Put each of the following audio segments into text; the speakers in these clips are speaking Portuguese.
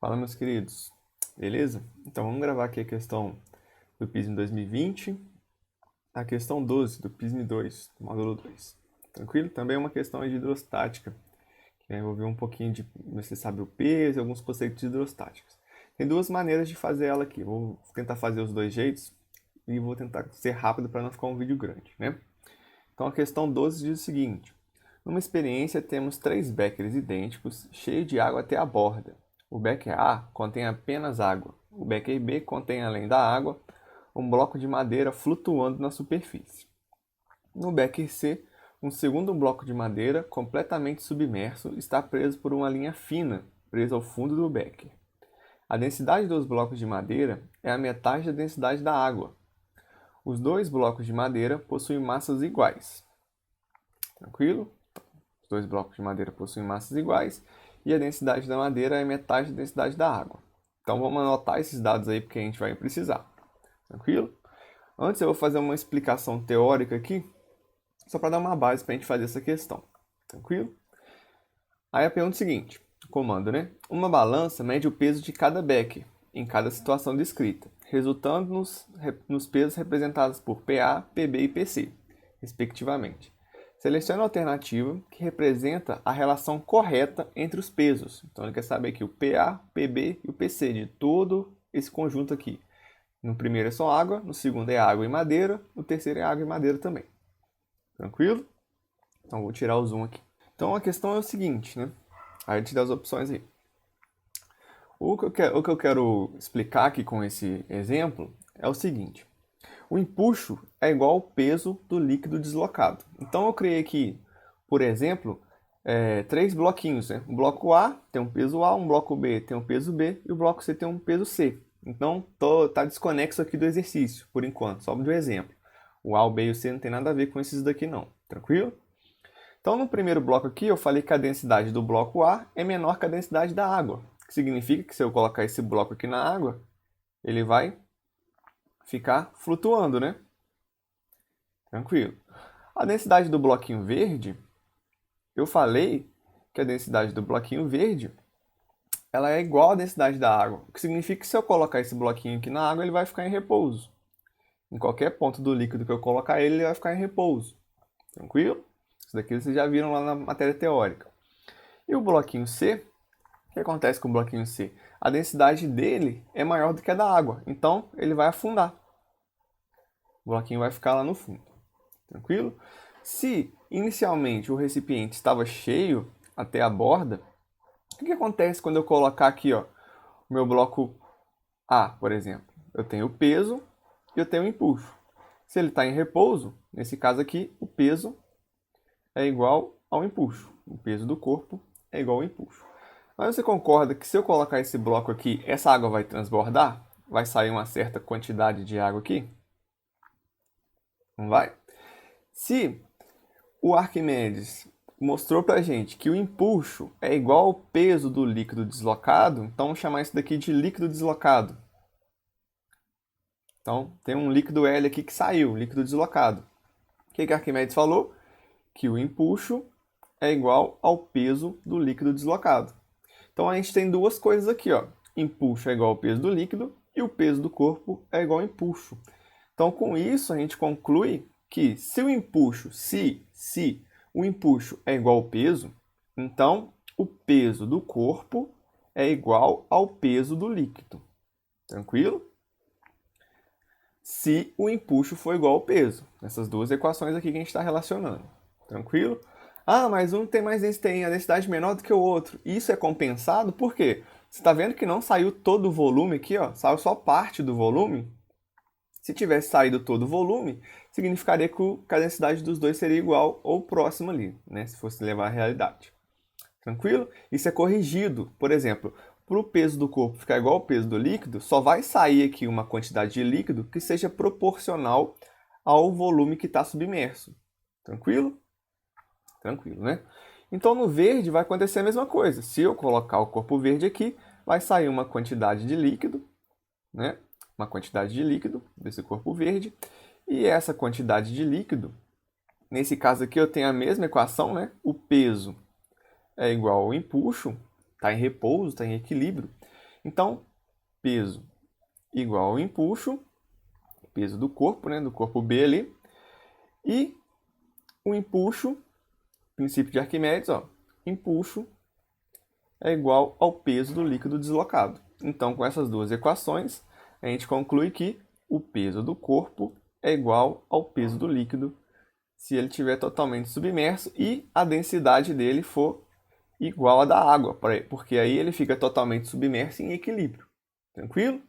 Fala, meus queridos. Beleza? Então vamos gravar aqui a questão do PISM 2020, a questão 12 do PISM 2, do módulo 2. Tranquilo? Também é uma questão de hidrostática, que vai envolver um pouquinho de, você sabe, o peso e alguns conceitos hidrostáticos. Tem duas maneiras de fazer ela aqui. Vou tentar fazer os dois jeitos e vou tentar ser rápido para não ficar um vídeo grande, né? Então a questão 12 diz o seguinte: numa experiência temos três béqueres idênticos, cheios de água até a borda. O becker A contém apenas água. O becker B contém, além da água, um bloco de madeira flutuando na superfície. No becker C, um segundo bloco de madeira, completamente submerso, está preso por uma linha fina, presa ao fundo do becker. A densidade dos blocos de madeira é a metade da densidade da água. Os dois blocos de madeira possuem massas iguais. Tranquilo? Os dois blocos de madeira possuem massas iguais e a densidade da madeira é metade da densidade da água. Então vamos anotar esses dados aí porque a gente vai precisar. Tranquilo? Antes eu vou fazer uma explicação teórica aqui, só para dar uma base para a gente fazer essa questão. Tranquilo? Aí a pergunta é o seguinte, o comando, né? Uma balança mede o peso de cada becker em cada situação descrita, resultando nos pesos representados por PA, PB e PC, respectivamente. Selecione a alternativa que representa a relação correta entre os pesos. Então ele quer saber aqui o PA, PB e o PC de todo esse conjunto aqui. No primeiro é só água, no segundo é água e madeira, no terceiro é água e madeira também. Tranquilo? Então vou tirar o zoom aqui. Então a questão é o seguinte, né? Aí a gente dá as opções aí. O que eu quero explicar aqui com esse exemplo é o seguinte. O empuxo é igual ao peso do líquido deslocado. Então eu criei aqui, por exemplo, três bloquinhos. Né? O bloco A tem um peso A, um bloco B tem um peso B e o bloco C tem um peso C. Então tá desconexo aqui do exercício, por enquanto, só de um exemplo. O A, o B e o C não tem nada a ver com esses daqui não, tranquilo? Então no primeiro bloco aqui eu falei que a densidade do bloco A é menor que a densidade da água. Que significa que se eu colocar esse bloco aqui na água, ele vai ficar flutuando, né? Tranquilo. A densidade do bloquinho verde, eu falei que a densidade do bloquinho verde ela é igual à densidade da água. O que significa que se eu colocar esse bloquinho aqui na água, ele vai ficar em repouso. Em qualquer ponto do líquido que eu colocar ele, ele vai ficar em repouso. Tranquilo? Isso daqui vocês já viram lá na matéria teórica. E o bloquinho C, o que acontece com o bloquinho C? A densidade dele é maior do que a da água, então ele vai afundar. O bloquinho vai ficar lá no fundo. Tranquilo? Se inicialmente o recipiente estava cheio até a borda, o que acontece quando eu colocar aqui, ó, o meu bloco A, por exemplo? Eu tenho o peso e eu tenho o empuxo. Se ele está em repouso, nesse caso aqui, o peso é igual ao empuxo. O peso do corpo é igual ao empuxo. Mas você concorda que se eu colocar esse bloco aqui, essa água vai transbordar? Vai sair uma certa quantidade de água aqui? Não vai? Se o Arquimedes mostrou pra gente que o empuxo é igual ao peso do líquido deslocado, então vamos chamar isso daqui de líquido deslocado. Então, tem um líquido L aqui que saiu, líquido deslocado. O que Arquimedes falou? Que o empuxo é igual ao peso do líquido deslocado. Então, a gente tem duas coisas aqui, ó. Empuxo é igual ao peso do líquido e o peso do corpo é igual ao empuxo. Então, com isso, a gente conclui que se o empuxo é igual ao peso, então o peso do corpo é igual ao peso do líquido. Tranquilo? Se o empuxo for igual ao peso. Essas duas equações aqui que a gente está relacionando. Tranquilo? Ah, mas um tem tem a densidade menor do que o outro. Isso é compensado por quê? Você está vendo que não saiu todo o volume aqui, ó? Saiu só parte do volume. Se tivesse saído todo o volume, significaria que a densidade dos dois seria igual ou próxima ali, né? Se fosse levar à realidade. Tranquilo? Isso é corrigido. Por exemplo, para o peso do corpo ficar igual ao peso do líquido, só vai sair aqui uma quantidade de líquido que seja proporcional ao volume que está submerso. Tranquilo? Tranquilo, né? Então no verde vai acontecer a mesma coisa. Se eu colocar o corpo verde aqui, vai sair uma quantidade de líquido, né? Uma quantidade de líquido desse corpo verde. E essa quantidade de líquido, nesse caso aqui eu tenho a mesma equação, né? O peso é igual ao empuxo, está em repouso, está em equilíbrio. Então, peso igual ao empuxo, peso do corpo, né, do corpo B ali, e o empuxo, princípio de Arquimedes, ó, empuxo é igual ao peso do líquido deslocado. Então, com essas duas equações, a gente conclui que o peso do corpo é igual ao peso do líquido se ele estiver totalmente submerso e a densidade dele for igual à da água, porque aí ele fica totalmente submerso em equilíbrio. Tranquilo?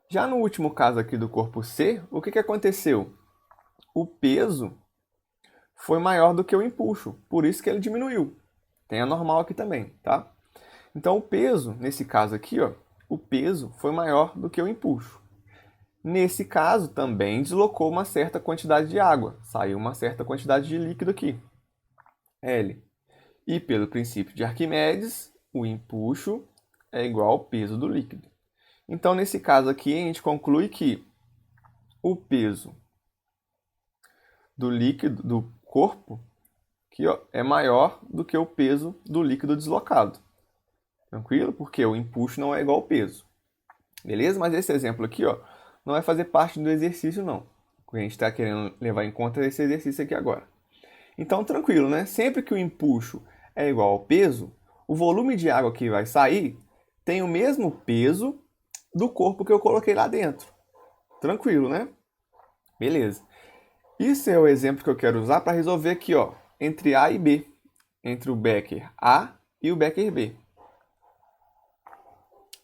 Já no último caso aqui do corpo C, o que aconteceu? O peso foi maior do que o empuxo, por isso que ele diminuiu. Tem a normal aqui também, tá? Então o peso, nesse caso aqui, ó, o peso foi maior do que o empuxo. Nesse caso, também deslocou uma certa quantidade de água, saiu uma certa quantidade de líquido aqui, L. E pelo princípio de Arquimedes, o empuxo é igual ao peso do líquido. Então, nesse caso aqui, a gente conclui que o peso do líquido, do corpo, aqui, ó, é maior do que o peso do líquido deslocado. Tranquilo? Porque o empuxo não é igual ao peso. Beleza? Mas esse exemplo aqui, ó, não vai fazer parte do exercício, não. O que a gente está querendo levar em conta é esse exercício aqui agora. Então, tranquilo, né? Sempre que o empuxo é igual ao peso, o volume de água que vai sair tem o mesmo peso do corpo que eu coloquei lá dentro. Tranquilo, né? Beleza. Isso é o exemplo que eu quero usar para resolver aqui, ó, entre A e B. Entre o becker A e o becker B.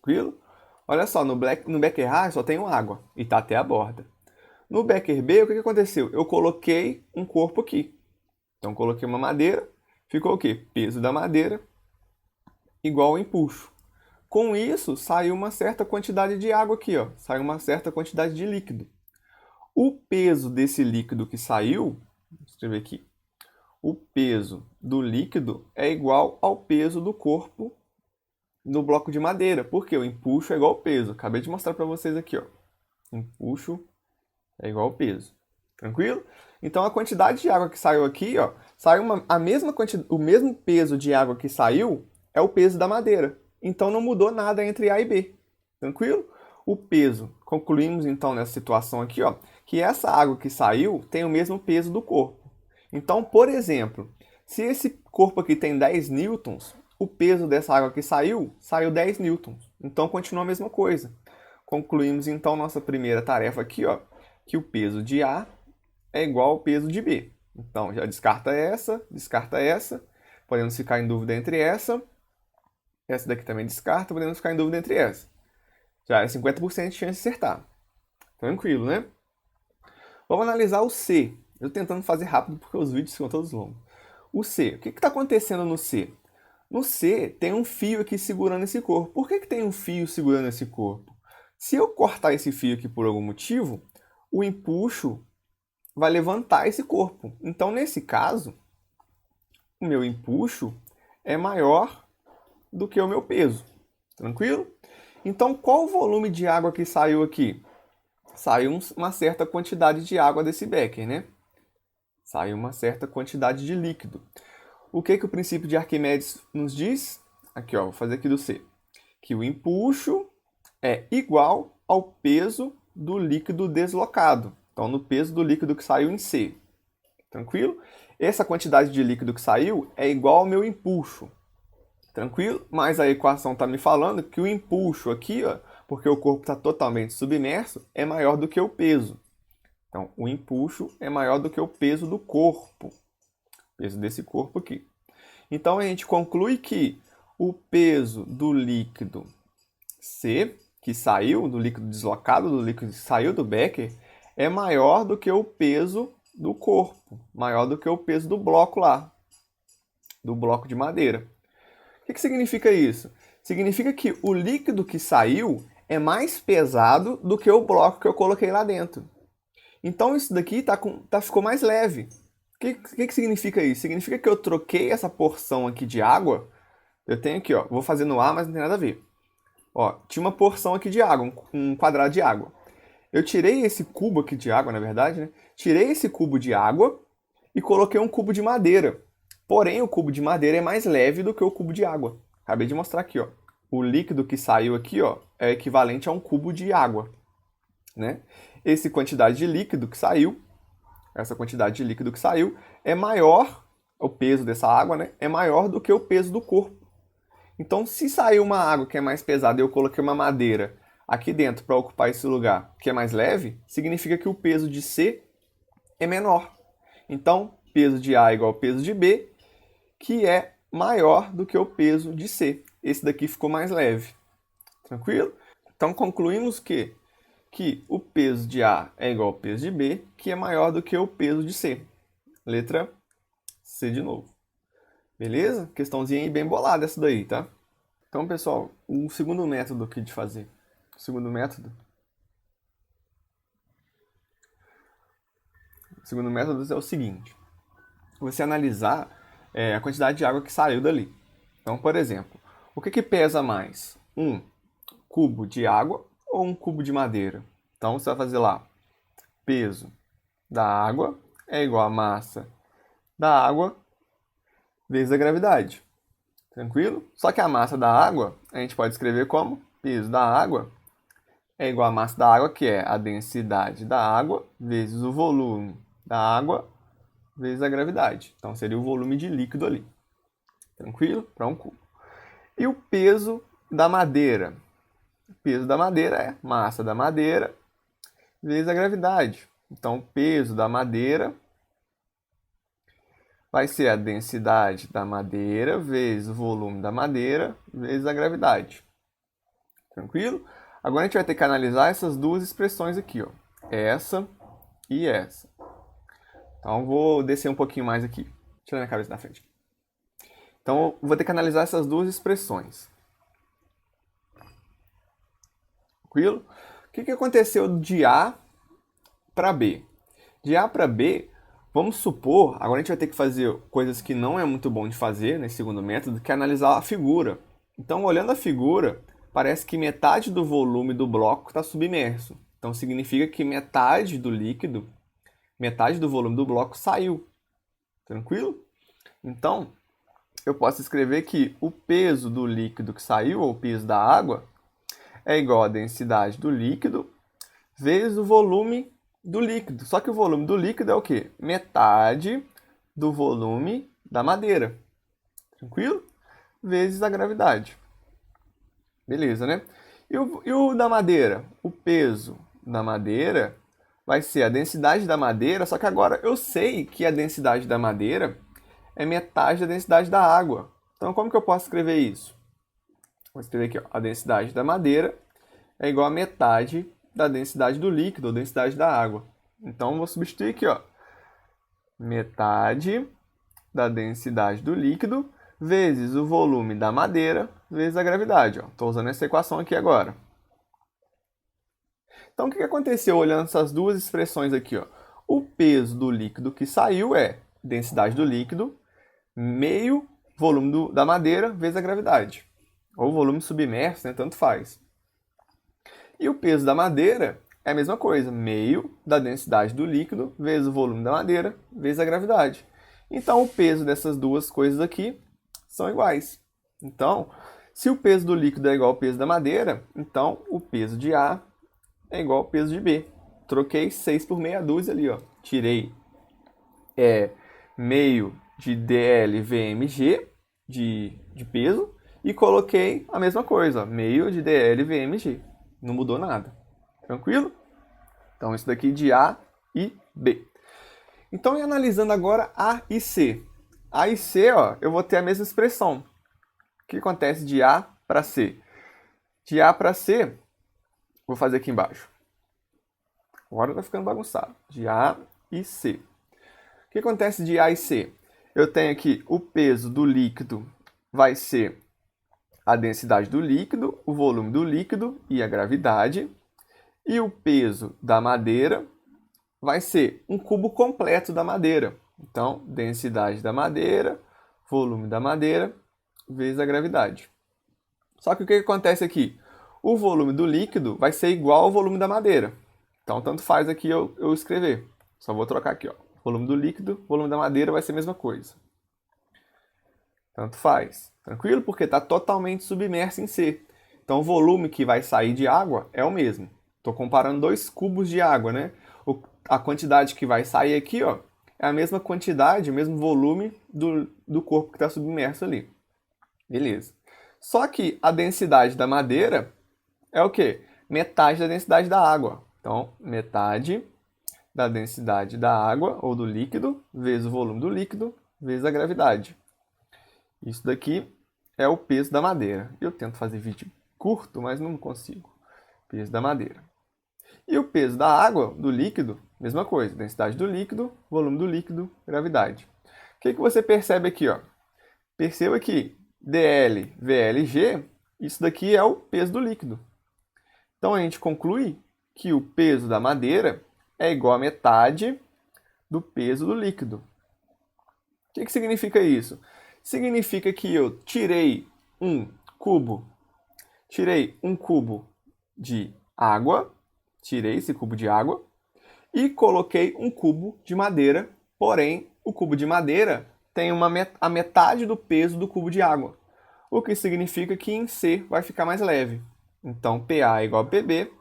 Tranquilo? Olha só, no becker A só tenho água e está até a borda. No becker B, o que aconteceu? Eu coloquei um corpo aqui. Então, coloquei uma madeira, ficou o quê? Peso da madeira igual ao empuxo. Com isso, saiu uma certa quantidade de água aqui, ó. Saiu uma certa quantidade de líquido. O peso desse líquido que saiu, vou escrever aqui, o peso do líquido é igual ao peso do corpo no bloco de madeira, porque o empuxo é igual ao peso. Acabei de mostrar para vocês aqui, ó. Empuxo é igual ao peso. Tranquilo? Então a quantidade de água que saiu aqui, ó, saiu o mesmo peso de água que saiu é o peso da madeira. Então não mudou nada entre A e B. Tranquilo? O peso, concluímos então nessa situação aqui, ó, que essa água que saiu tem o mesmo peso do corpo. Então, por exemplo, se esse corpo aqui tem 10 newtons, o peso dessa água que saiu 10 newtons. Então continua a mesma coisa. Concluímos então nossa primeira tarefa aqui, ó, que o peso de A é igual ao peso de B. Então já descarta essa. Podemos ficar em dúvida entre essa. Essa daqui também descarta, podemos ficar em dúvida entre essa. Já é 50% de chance de acertar. Tranquilo, né? Vamos analisar o C. Eu tentando fazer rápido porque os vídeos ficam todos longos. O C. O que está acontecendo no C? No C tem um fio aqui segurando esse corpo. Por que tem um fio segurando esse corpo? Se eu cortar esse fio aqui por algum motivo, o empuxo vai levantar esse corpo. Então, nesse caso, o meu empuxo é maior do que o meu peso. Tranquilo? Então, qual o volume de água que saiu aqui? Saiu uma certa quantidade de água desse becker, né? Saiu uma certa quantidade de líquido. O que o princípio de Arquimedes nos diz? Aqui, ó, vou fazer aqui do C. Que o empuxo é igual ao peso do líquido deslocado. Então, no peso do líquido que saiu em C. Tranquilo? Essa quantidade de líquido que saiu é igual ao meu empuxo. Tranquilo? Mas a equação está me falando que o empuxo aqui, ó, porque o corpo está totalmente submerso, é maior do que o peso. Então, o empuxo é maior do que o peso do corpo. O peso desse corpo aqui. Então, a gente conclui que o peso do líquido C, que saiu, do líquido deslocado, do líquido que saiu do becker, é maior do que o peso do corpo, maior do que o peso do bloco lá, do bloco de madeira. O que significa isso? Significa que o líquido que saiu é mais pesado do que o bloco que eu coloquei lá dentro. Então isso daqui ficou mais leve. O que significa isso? Significa que eu troquei essa porção aqui de água. Eu tenho aqui, ó, vou fazer no A, mas não tem nada a ver. Ó, tinha uma porção aqui de água, um quadrado de água. Eu tirei esse cubo aqui de água, na verdade, né? Tirei esse cubo de água e coloquei um cubo de madeira. Porém, o cubo de madeira é mais leve do que o cubo de água. Acabei de mostrar aqui, ó. o líquido que saiu aqui, ó, é equivalente a um cubo de água, né? Essa quantidade de líquido que saiu, é maior, o peso dessa água, né, é maior do que o peso do corpo. Então, se saiu uma água que é mais pesada e eu coloquei uma madeira aqui dentro para ocupar esse lugar que é mais leve, significa que o peso de C é menor. Então, peso de A é igual ao peso de B, que é maior do que o peso de C. Esse daqui ficou mais leve. Tranquilo? Então, concluímos que o peso de A é igual ao peso de B, que é maior do que o peso de C. Letra C de novo. Beleza? Questãozinha aí bem bolada essa daí, tá? Então, pessoal, o segundo método aqui de fazer. O segundo método é o seguinte. Você analisar a quantidade de água que saiu dali. Então, por exemplo, o que pesa mais? Um cubo de água ou um cubo de madeira? Então, você vai fazer lá, peso da água é igual a massa da água vezes a gravidade. Tranquilo? Só que a massa da água, a gente pode escrever como peso da água é igual a massa da água, que é a densidade da água vezes o volume da água vezes a gravidade. Então, seria o volume de líquido ali. Tranquilo? Para um cubo. E o peso da madeira? O peso da madeira é massa da madeira vezes a gravidade. Então, o peso da madeira vai ser a densidade da madeira vezes o volume da madeira vezes a gravidade. Tranquilo? Agora a gente vai ter que analisar essas duas expressões aqui, ó. Essa e essa. Então, vou descer um pouquinho mais aqui. Tira minha cabeça da frente. Então, eu vou ter que analisar essas duas expressões. Tranquilo? O que aconteceu de A para B? De A para B, vamos supor, agora a gente vai ter que fazer coisas que não é muito bom de fazer nesse segundo método, que é analisar a figura. Então, olhando a figura, parece que metade do volume do bloco está submerso. Então, significa que metade do líquido, metade do volume do bloco saiu. Tranquilo? Então, eu posso escrever que o peso do líquido que saiu, ou o peso da água, é igual à densidade do líquido vezes o volume do líquido. Só que o volume do líquido é o quê? Metade do volume da madeira. Tranquilo? Vezes a gravidade. Beleza, né? E o da madeira? O peso da madeira vai ser a densidade da madeira, só que agora eu sei que a densidade da madeira é metade da densidade da água. Então, como que eu posso escrever isso? Vou escrever aqui, ó, a densidade da madeira é igual a metade da densidade do líquido, ou densidade da água. Então, vou substituir aqui, ó, metade da densidade do líquido vezes o volume da madeira vezes a gravidade. Estou usando essa equação aqui agora. Então, o que aconteceu olhando essas duas expressões aqui? Ó? O peso do líquido que saiu é densidade do líquido meio volume da madeira vezes a gravidade. Ou volume submerso, né? Tanto faz. E o peso da madeira é a mesma coisa, meio da densidade do líquido vezes o volume da madeira vezes a gravidade. Então, o peso dessas duas coisas aqui são iguais. Então, se o peso do líquido é igual ao peso da madeira, então o peso de A é igual ao peso de B. Troquei 6 por meia dúzia ali, ó. Tirei meio de dLVmg de peso e coloquei a mesma coisa, ó, meio de dLVmg. Não mudou nada. Tranquilo? Então, isso daqui de A e B. Então, e analisando agora A e C. A e C, ó, eu vou ter a mesma expressão. O que acontece de A para C? De A para C, vou fazer aqui embaixo. Agora tá ficando bagunçado. De A e C. O que acontece de A e C? Eu tenho aqui o peso do líquido vai ser a densidade do líquido, o volume do líquido e a gravidade. E o peso da madeira vai ser um cubo completo da madeira. Então, densidade da madeira, volume da madeira, vezes a gravidade. Só que o que acontece aqui? O volume do líquido vai ser igual ao volume da madeira. Então, tanto faz aqui eu escrever. Só vou trocar aqui, ó. Volume do líquido, volume da madeira vai ser a mesma coisa. Tanto faz. Tranquilo? Porque está totalmente submerso em C. Então o volume que vai sair de água é o mesmo. Estou comparando 2 cubos de água, né? A quantidade que vai sair aqui, ó, é a mesma quantidade, o mesmo volume do corpo que está submerso ali. Beleza. Só que a densidade da madeira é o quê? Metade da densidade da água. Então, metade da densidade da água ou do líquido vezes o volume do líquido vezes a gravidade. Isso daqui é o peso da madeira. Eu tento fazer vídeo curto, mas não consigo. Peso da madeira. E o peso da água, do líquido, mesma coisa. Densidade do líquido, volume do líquido, gravidade. O que você percebe aqui, ó? Perceba que dL, VLG, isso daqui é o peso do líquido. Então a gente conclui que o peso da madeira é igual a metade do peso do líquido. O que significa isso? Significa que eu tirei um cubo de água, tirei esse cubo de água e coloquei um cubo de madeira, porém o cubo de madeira tem a metade do peso do cubo de água, o que significa que em C vai ficar mais leve. Então PA igual a PB,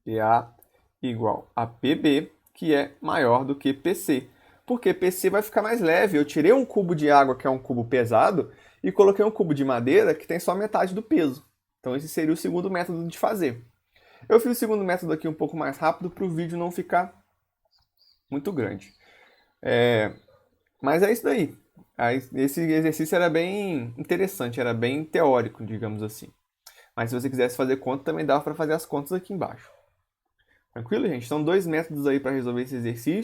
PA igual a PB, que é maior do que PC. Porque PC vai ficar mais leve. Eu tirei um cubo de água, que é um cubo pesado, e coloquei um cubo de madeira, que tem só metade do peso. Então esse seria o segundo método de fazer. Eu fiz o segundo método aqui um pouco mais rápido para o vídeo não ficar muito grande. Mas é isso daí. Esse exercício era bem interessante, era bem teórico, digamos assim. Mas se você quisesse fazer conta, também dava para fazer as contas aqui embaixo. Tranquilo, gente? São 2 métodos aí para resolver esse exercício.